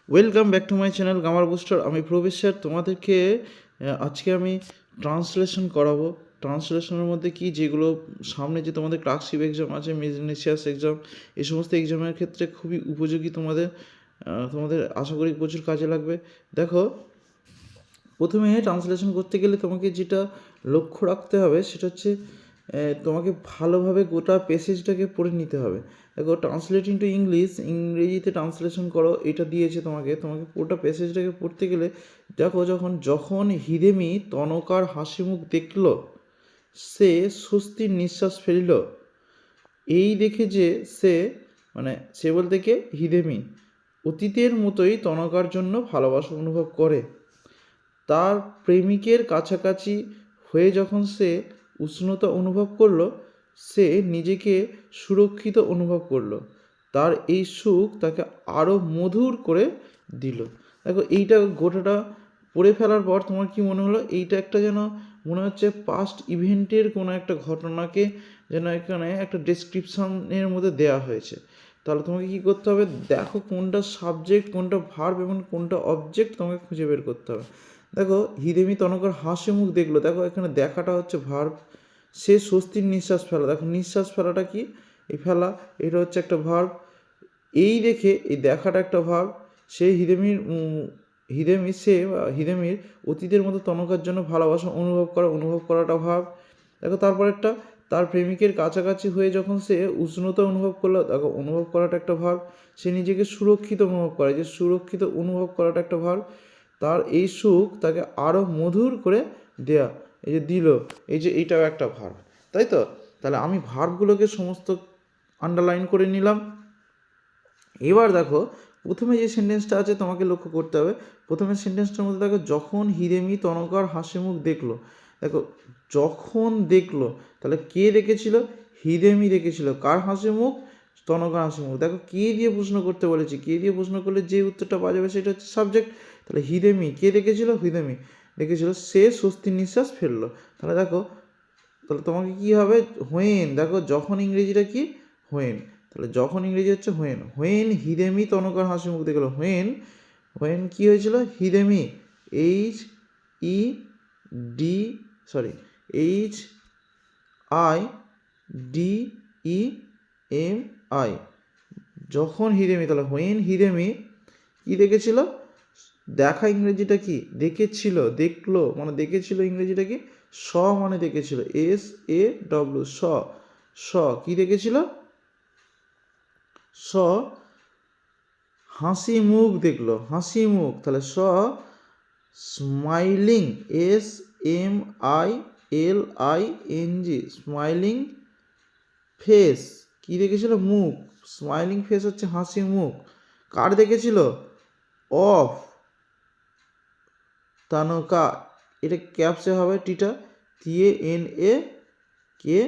Welcome back to my channel grammar booster. আমি প্রবেশ sir. তোমাদেরকে আজকে আমি ট্রান্সলেশন করাবো। ট্রান্সলেশনের মধ্যে কি, যেগুলো সামনে যে তোমাদের ক্লার্কশিপ এক্সাম আছে, মিসলেনিয়াস এক্সাম, এই সমস্ত এক্সামের ক্ষেত্রে খুবই উপযোগী। তোমাদের আশা করি প্রচুর কাজে লাগবে। দেখো, প্রথমে ট্রান্সলেশন করতে গেলে তোমাকে যেটা লক্ষ্য রাখতে হবে সেটা হচ্ছে তোমাকে ভালোভাবে গোটা প্যাসেজটাকে পড়ে নিতে হবে। দেখো, ট্রান্সলেটিং টু ইংলিশ, ইংরেজিতে ট্রান্সলেশন করো, এটা দিয়েছে তোমাকে পুরোটা প্যাসেজটাকে পড়তে গেলে দেখো, যখন হিদেমি তনকার হাসি মুখ দেখল, সে স্বস্তির নিঃশ্বাস ফেলিল। এই দেখে যে সে বলতে কে, হিদেমি অতীতের মতোই তনকার জন্য ভালোবাসা অনুভব করে। তার প্রেমিকের কাছাকাছি হয়ে যখন সে উষ্ণতা অনুভব করল, সে নিজেকে সুরক্ষিত অনুভব করল। তার এই সুখ তাকে আরও মধুর করে দিল। দেখো, এইটা গোটাটা পড়ে ফেলার পর তোমার কি মনে হলো? এইটা একটা যেন মনে হচ্ছে পাস্ট ইভেন্টের কোনো একটা ঘটনাকে যেন এখানে একটা ডেসক্রিপশনের মধ্যে দেওয়া হয়েছে। তাহলে তোমাকে কী করতে হবে? দেখো, কোনটা সাবজেক্ট, কোনটা ভার্ব এবং কোনটা অবজেক্ট তোমাকে খুঁজে বের করতে হবে। দেখো, হিদেমি তনকার হাসি মুখ দেখলো, দেখো এখানে দেখাটা হচ্ছে ভার্ব। সে স্বস্তির নিঃশ্বাস ফেলা, দেখো নিঃশ্বাস ফেলাটা কি? এই ফেলা, এটা হচ্ছে একটা ভার্ব। এই দেখে, এই দেখাটা একটা ভার্ব। সে হিদেমির অতীতের মতো তনকার জন্য ভালোবাসা অনুভব করাটা ভার্ব। দেখো, তারপর একটা, তার প্রেমিকের কাছাকাছি হয়ে যখন সে উষ্ণতা অনুভব করলো, দেখো অনুভব করাটা একটা ভার্ব। সে নিজেকে সুরক্ষিত অনুভব করে, যে সুরক্ষিত অনুভব করাটা একটা ভার্ব। তার এই সুখ তাকে আরও মধুর করে দেয়া, এই যে দিল, এইটাও একটা ভার্ব, তাই তো? তাহলে আমি ভার্বগুলোকে সমস্ত আন্ডারলাইন করে নিলাম। এবার দেখো, প্রথমে যে সেন্টেন্সটা আছে তোমাকে লক্ষ্য করতে হবে। প্রথমের সেন্টেন্সটার মধ্যে দেখো, যখন হিদেমি তনকার হাসি মুখ দেখলো। দেখো, যখন দেখলো, তাহলে কে দেখেছিল? হিদেমি দেখেছিল। কার হাসি মুখ? তনকার হাসি মুখ। দেখো, কে দিয়ে প্রশ্ন করতে বলেছি, কে দিয়ে প্রশ্ন করলে যে উত্তরটা পাওয়া যাবে সেটা হচ্ছে সাবজেক্ট। তাহলে হিদেমি, কে দেখেছিল? হিদেমি দেখেছিল। সে স্বস্তির নিঃশ্বাস ফেললো। তাহলে তোমাকে কি হবে? হোয়েন। দেখো, যখন ইংরেজিটা কি? হোয়েন। তাহলে যখন ইংরেজি হচ্ছে হোয়েন। হোয়েন হিদেমি তনকার হাসি মুখ দেখলো। হোয়েন কি হয়েছিল? Hidemi, H E D sorry H I D E M I, যখন হিদেমি। তাহলে হোয়েন হিদেমি কি দেখেছিল? দেখা ইংরেজিটা কি? দেখেছিল। দেখলো মানে দেখেছিল ইংরেজিটা কি? স মানে দেখেছিল, SAW, স কি দেখেছিল? স হাসি মুখ দেখলো, হাসি মুখ। তাহলে স্মাইলিং, SMILING, স্মাইলিং ফেস কি দেখেছিল? মুখ। স্মাইলিং ফেস হচ্ছে হাসি মুখ। কার দেখেছিল? অফ তানকা, এটা ক্যাপসে হবে, টিটা TANAKA,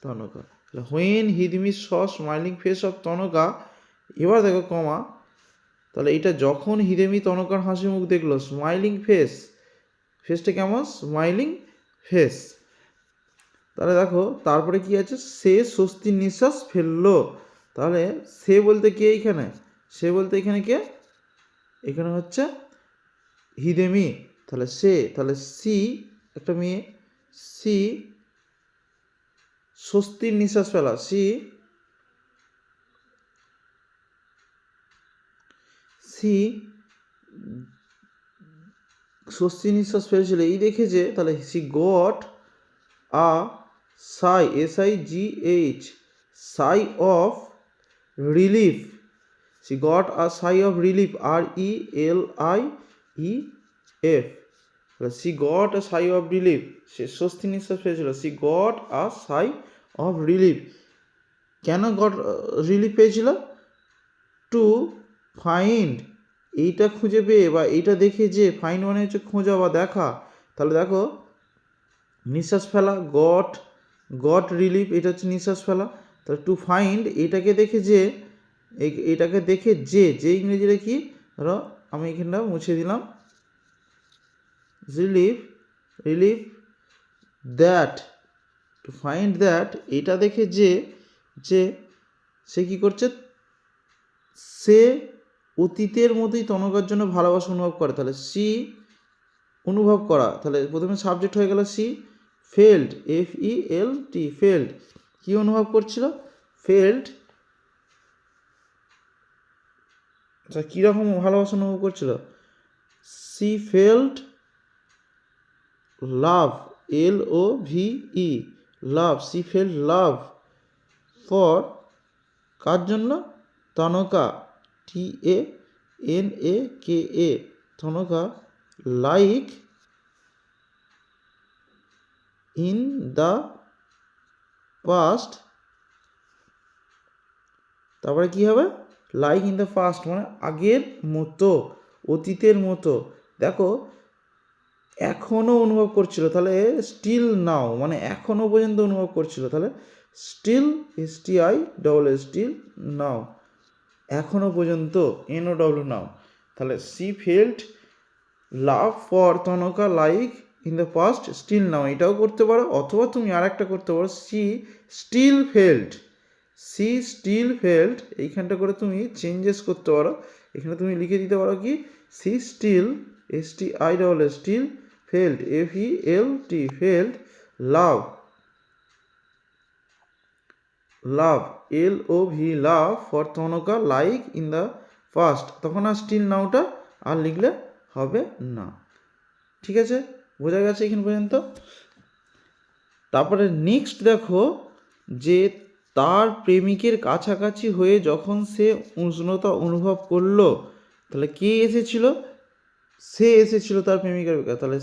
তনকা। তাহলে when Hidemi saw smiling face of Tanaka. এবার দেখো কমা, তাহলে এটা যখন হিদেমি তনকার হাসি মুখ দেখলো, স্মাইলিং ফেসটা কেমন? Smiling face. তাহলে দেখো, তারপরে কি আছে? সে স্বস্তির নিঃশ্বাস ফেললো। তাহলে সে বলতে কে এখানে? সে বলতে এখানে কে? এখানে হচ্ছে হিদেমি। তাহলে সি, একটা মেয়ে, সি স্বস্তির নিঃশ্বাস ফেলা, সি স্বস্তির নিঃশ্বাস ফেলেছিল। এই দেখেছে, তাহলে C got a sigh, SIGH, sigh of relief. She got a sigh of relief, RELIEF। She got a sigh of relief, সে স্বস্তি নিঃশ্বাস পেয়েছিল। C got a sigh of relief. কেন গট রিলিফ পেয়েছিল? টু ফাইন্ড, এইটা খুঁজে পেয়ে বা এইটা দেখে, যে ফাইন্ড মানে হচ্ছে খোঁজা বা দেখা। তাহলে দেখো, নিঃশ্বাস ফেলা, গট রিলিফ, এটা হচ্ছে নিঃশ্বাস ফেলা। তাহলে টু ফাইন্ড, এটাকে দেখে যে, যে ইংরেজিটা কি? ধরো আমি এখানটা মুছে দিলাম, relief that, to find that, এটা দেখে যে সে কি করছে? সে অতীতের মতোই তনকার জন্য ভালোবাসা অনুভব করে, তাহলে সি অনুভব করা, তাহলে প্রথমে সাবজেক্ট হয়ে গেল সি। ফেল্ড, FELT, ফেল্ড, কি অনুভব করছিল? ফেল্ড, আচ্ছা কীরকম ভালোবাসা অনুভব করছিল? She felt love, LOVE, love, she felt love for, কার জন্য? Tanaka, TANAKA, Tanaka, like in the past, তারপরে কি হবে? লাইক ইন দ্য পাস্ট মানে আগের মতো, অতীতের মতো। দেখো এখনও অনুভব করছিল, তাহলে স্টিল নাও মানে এখনও পর্যন্ত অনুভব করছিল, তাহলে স্টিল, STILL, স্টিল নাও, এখনও পর্যন্ত, NOW, নাও। তাহলে she felt love for Tanaka like in the past still now, এটাও করতে পারো, অথবা তুমি আর একটা করতে পারো, she still felt, she still felt, এইখানটা করে তুমি চেঞ্জেস করতে পারো। এখানে তুমি লিখে দিতে পারো কি, she still, STILL, still felt, FELT, felt love, love, LOV, love for Tanaka like in the past, তখন আর স্টিল নাওটা আর লিখলে হবে না। ঠিক আছে, বোঝা গেছে এখান পর্যন্ত? তারপরে নেক্সট দেখো যে তার প্রেমিকের কাছাকাছি হয়ে যখন সে উষ্ণতা অনুভব করলো, তাহলে কে এসেছিল? সে এসেছিল তার প্রেমিকার কাছে, তাহলে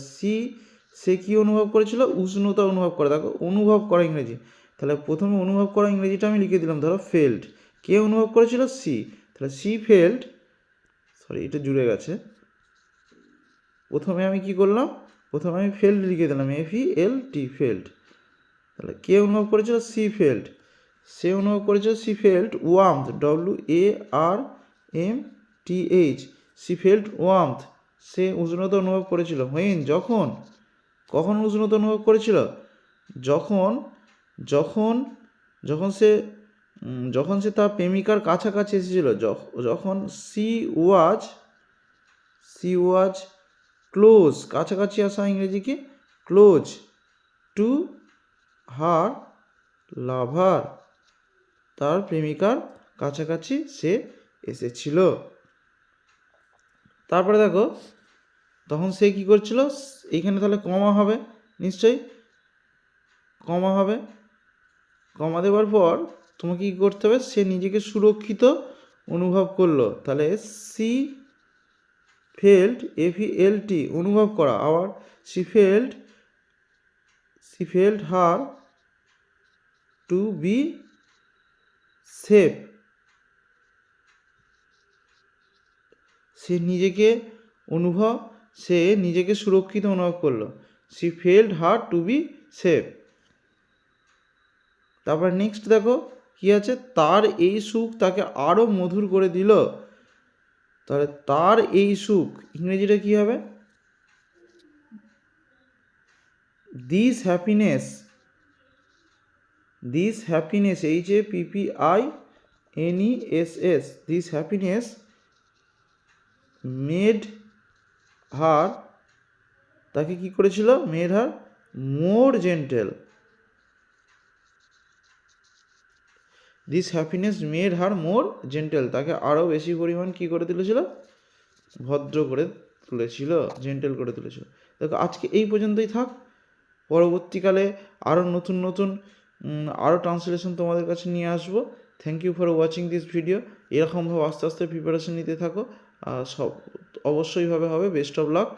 সে কি অনুভব করেছিল? উষ্ণতা অনুভব করে। দেখো অনুভব করা ইংরেজি, তাহলে প্রথমে অনুভব করা ইংরেজিটা আমি লিখে দিলাম, ধরো ফেল্ট, কে অনুভব করেছিল? সি, তাহলে সি ফেল্ট, সরি এটা জুড়ে গেছে, প্রথমে আমি কি করলাম? প্রথমে আমি ফেল্ট লিখে দিলাম, FELT, ফেল্ট, তাহলে কে অনুভব করেছিল? সি ফেল্ট, সে অনুভব করেছিল, she felt warmth, WARMTH, she felt warmth, সে উষ্ণতা অনুভব করেছিল। হোয়েন, যখন, কখন উষ্ণতা অনুভব করেছিল? যখন যখন যখন সে যখন সে তার প্রেমিকার কাছাকাছি এসেছিল, যখন সি ওয়াজ ক্লোজ, কাছাকাছি আসা ইংরেজি কি? ক্লোজ টু হার লাভার, তার প্রেমিকার কাছাকাছি সে এসেছিল। তারপরে দেখো তখন সে কি করছিল? এইখানে তাহলে কমা হবে, নিশ্চয়ই কমা হবে, কমা দেওয়ার পর তোমাকে কী করতে হবে? সে নিজেকে সুরক্ষিত অনুভব করলো, তাহলে সি ফেল্ট, FELT, অনুভব করা, আবার she felt her to be safe, সে নিজেকে সুরক্ষিত অনুভব করলো, she felt her to be safe. তারপর নেক্সট দেখো কি আছে? তার এই সুখ তাকে আরও মধুর করে দিল, তাহলে তার এই সুখ ইংরেজিটা কি হবে? This happiness, HAPPINESS, this happiness made her, তাকে কি করেছিল? Made her more gentle, this happiness made her more gentle, তাকে আরও বেশি পরিমাণ কি করে তুলেছিল? ভদ্র করে তুলেছিল, জেন্টেল করে তুলেছিল। দেখো আজকে এই পর্যন্তই থাক, পরবর্তীকালে আরও নতুন আরও ট্রান্সলেশন তোমাদের কাছে নিয়ে আসবো। Thank you for watching this video. এরকমভাবে আস্তে আস্তে প্রিপারেশন নিতে থাকো, সব অবশ্যইভাবে হবে। Best of lakh.